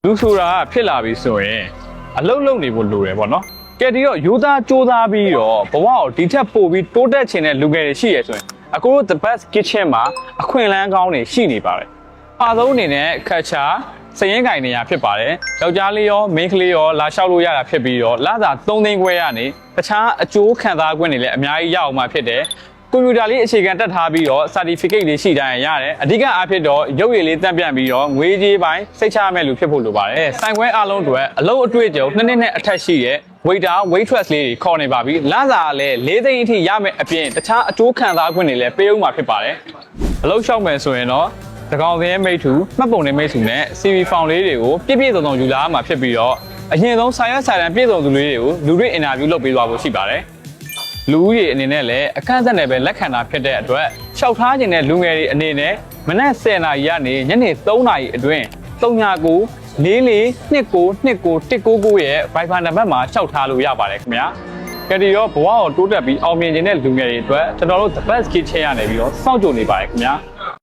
လူဆိုတာဖြစ်လာပြီဆိုရင်အလုံးလုံးနေဖို့လိုတယ်ပေါ့နော်ကဲဒီတော့ယူသားစူးစမ်းပြီးတော့ဘဝကိုဒီထက်ပိုပြီးတိုးတက်ချင်တဲ့လူငယ်တွေရှိရဆိုရင်အခုတို့ the best kitchen မှာအခွင့်အလမ်းကောင်းတွေရှိနေပါတယ်အားလုံးအနေနဲ့ခက်ချာစရင်ကင်နေရဖြစ်ပါတယ်ယောက်ျားလေးရောမိန်းကလေးရောလာလျှောက်လို့ရတာဖြစ်ပြီးတော့လစာ3သိန်းခွဲရနေတခြားအကျိုးခံစား권တွေလည်းအများကြီးရအောင်မှာဖြစ်တယ်ကွန်ပျူတာလေးအခြေခံတက်ထားပြီးတော့ certificate လေးရှိတိုင်းရတယ်အဓိကအားဖြင့်တော့ရုပ်ရည်လေးတက်ပြန့်ပြီးတော့ငွေကြေးပိုင်းစိတ်ချရမယ့်လူဖြစ်ဖို့လိုပါတယ်စိုင်ခွဲအားလုံးတွေအလုံးအတွေ့အကြုံ2နှစ်နဲ့အထက်ရှိရဲ့ waiter waitress လေးတွေခေါ်နေပါပြီလစာလည်း4သိန်းအထိရမယ်အပြင်တခြားအကျိုးခံစား권တွေလည်းပေးဦးမှာဖြစ်ပါတယ်အလုပ်လျှောက်မယ်ဆိုရင်တော့တကောင်စင်းမိတ်ထူမှတ်ပုံနဲ့မိတ်ထူနဲ့ CV ဖောင်လေးတွေကိုပြည့်ပြည့်စုံစုံယူလာမှာဖြစ်ပြီးတော့အရင်ဆုံးဆိုင်ရွက်ဆိုင်တန်းပြည့်စုံသူလေးတွေကိုလူတွေ့အင်တာဗျူးလုပ်ပေးသွားဖို့ရှိပါတယ်လူဦးရေအနေနဲ့လည်းအခန့်အသတ်နဲ့ပဲလက်ခံတာဖြစ်တဲ့အတွက်လျှောက်ထားခြင်းတဲ့လူငယ်တွေအနေနဲ့မနက်10:00 နာရီကနေညနေ3:00 နာရီအတွင်း39 44292999ရဲ့ Viber နံပါတ်မှာလျှောက်ထားလို့ရပါတယ်ခင်ဗျာကတိရောဘဝကိုတိုးတက်ပြီးအောင်မြင်ခြင်းတဲ့လူငယ်တွေအတွက်ကျွန်တော်တို့ The Best Kitchen ရနေပြီးတော့စောင့်ကြိုနေပါတယ်ခင်ဗျာ